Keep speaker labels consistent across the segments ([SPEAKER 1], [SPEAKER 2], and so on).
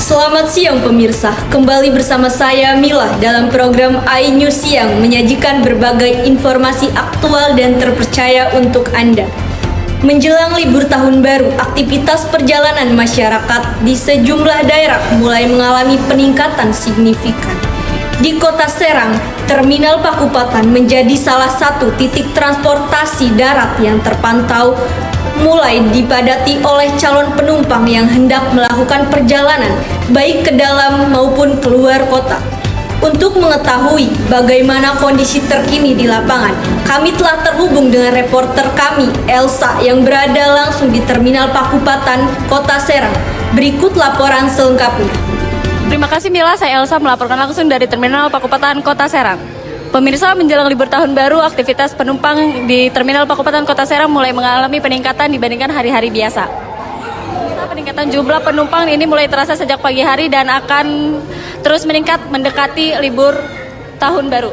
[SPEAKER 1] Selamat siang pemirsa, kembali bersama saya Mila dalam program iNews Siang menyajikan berbagai informasi aktual dan terpercaya untuk Anda. Menjelang libur tahun baru, aktivitas perjalanan masyarakat di sejumlah daerah mulai mengalami peningkatan signifikan. Di Kota Serang, Terminal Pakupatan menjadi salah satu titik transportasi darat yang terpantau mulai dipadati oleh calon penumpang yang hendak melakukan perjalanan baik ke dalam maupun keluar kota. Untuk mengetahui bagaimana kondisi terkini di lapangan, kami telah terhubung dengan reporter kami, Elsa, yang berada langsung di Terminal Pakupatan, Kota Serang. Berikut laporan selengkapnya.
[SPEAKER 2] Terima kasih Mila, saya Elsa melaporkan langsung dari Terminal Pakupatan, Kota Serang. Pemirsa, menjelang libur tahun baru, aktivitas penumpang di Terminal Pakupatan Kota Serang mulai mengalami peningkatan dibandingkan hari-hari biasa. Peningkatan jumlah penumpang ini mulai terasa sejak pagi hari dan akan terus meningkat mendekati libur tahun baru.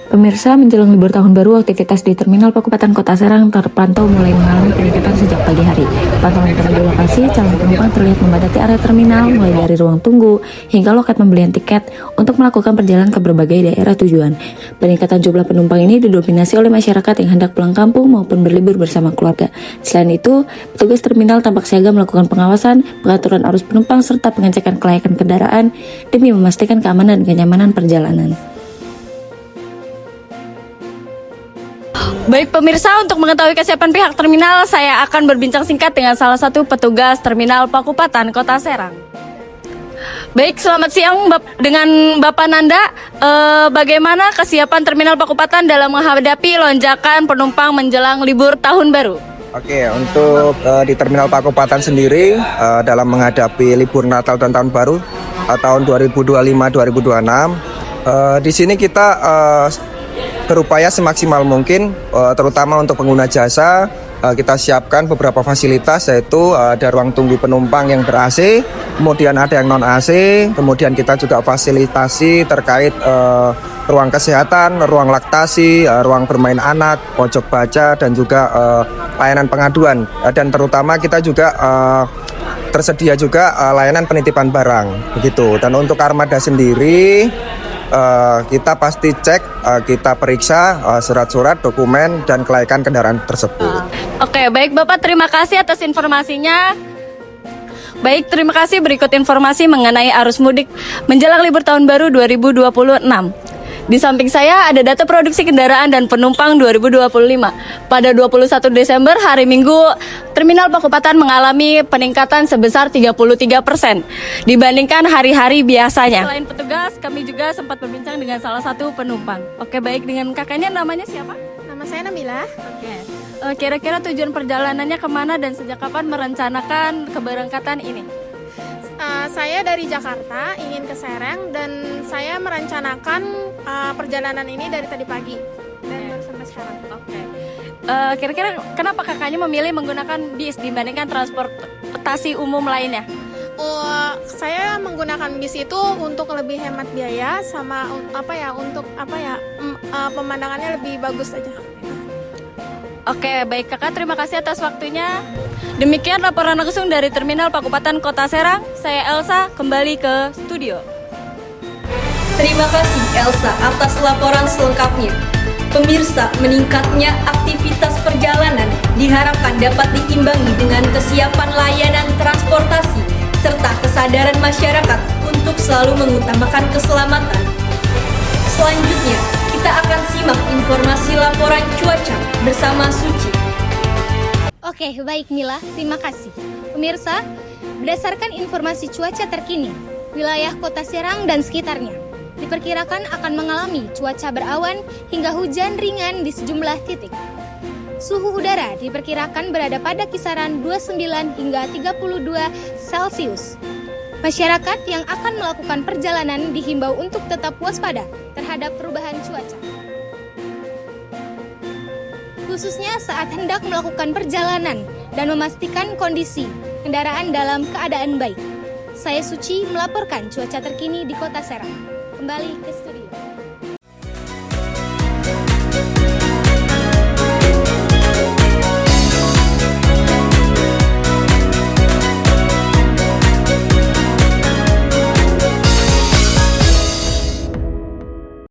[SPEAKER 3] Pemirsa, menjelang libur tahun baru, aktivitas di Terminal Pakupatan Kota Serang terpantau mulai mengalami peningkatan sejak pagi hari. Pantauan di lokasi, calon penumpang terlihat memadati area terminal mulai dari ruang tunggu hingga loket pembelian tiket untuk melakukan perjalanan ke berbagai daerah tujuan. Peningkatan jumlah penumpang ini didominasi oleh masyarakat yang hendak pulang kampung maupun berlibur bersama keluarga. Selain itu, petugas terminal tampak siaga melakukan pengawasan, pengaturan arus penumpang serta pengecekan kelayakan kendaraan demi memastikan keamanan dan kenyamanan perjalanan.
[SPEAKER 2] Baik pemirsa, untuk mengetahui kesiapan pihak terminal, saya akan berbincang singkat dengan salah satu petugas Terminal Pakupatan, Kota Serang. Baik, selamat siang dengan Bapak Nanda. Bagaimana kesiapan Terminal Pakupatan dalam menghadapi lonjakan penumpang menjelang libur tahun baru?
[SPEAKER 4] Oke, untuk di Terminal Pakupatan sendiri dalam menghadapi libur Natal dan Tahun Baru tahun 2025-2026, di sini kita berupaya semaksimal mungkin, terutama untuk pengguna jasa. Kita siapkan beberapa fasilitas, yaitu ada ruang tunggu penumpang yang ber-AC, kemudian ada yang non-AC, kemudian kita juga fasilitasi terkait ruang kesehatan, ruang laktasi, ruang bermain anak, pojok baca, dan juga layanan pengaduan. Dan terutama kita juga tersedia juga layanan penitipan barang, begitu. Dan untuk armada sendiri, kita pasti cek, kita periksa surat-surat, dokumen, dan kelayakan kendaraan tersebut.
[SPEAKER 2] Oke, baik Bapak, terima kasih atas informasinya. Baik, terima kasih. Berikut informasi mengenai arus mudik menjelang libur tahun baru 2026. Di samping saya ada data produksi kendaraan dan penumpang 2025. Pada 21 Desember, hari Minggu, Terminal Pakupatan mengalami peningkatan sebesar 33% dibandingkan hari-hari biasanya. Selain petugas, kami juga sempat berbincang dengan salah satu penumpang. Oke, baik, dengan kakaknya, namanya siapa?
[SPEAKER 5] Nama saya Nabila.
[SPEAKER 2] Oke. Kira-kira tujuan perjalanannya kemana dan sejak kapan merencanakan keberangkatan ini?
[SPEAKER 5] Saya dari Jakarta ingin ke Serang dan saya merencanakan perjalanan ini dari tadi pagi dan baru sampai sekarang.
[SPEAKER 2] Oke. Kira-kira kenapa kakaknya memilih menggunakan bis dibandingkan transportasi umum lainnya?
[SPEAKER 5] Saya menggunakan bis itu untuk lebih hemat biaya sama pemandangannya lebih bagus aja.
[SPEAKER 2] Oke, baik kakak, terima kasih atas waktunya. Demikian laporan langsung dari Terminal Pakupatan Kota Serang. Saya Elsa, kembali ke studio.
[SPEAKER 1] Terima kasih Elsa atas laporan selengkapnya. Pemirsa, meningkatnya aktivitas perjalanan diharapkan dapat diimbangi dengan kesiapan layanan transportasi serta kesadaran masyarakat untuk selalu mengutamakan keselamatan. Selanjutnya, kita akan simak informasi laporan cuaca bersama Suci.
[SPEAKER 6] Oke, baik Mila, terima kasih. Pemirsa, berdasarkan informasi cuaca terkini, wilayah Kota Serang dan sekitarnya diperkirakan akan mengalami cuaca berawan hingga hujan ringan di sejumlah titik. Suhu udara diperkirakan berada pada kisaran 29 hingga 32 Celcius. Masyarakat yang akan melakukan perjalanan dihimbau untuk tetap waspada terhadap perubahan cuaca, khususnya saat hendak melakukan perjalanan dan memastikan kondisi kendaraan dalam keadaan baik. Saya Suci melaporkan cuaca terkini di Kota Serang. Kembali ke studio.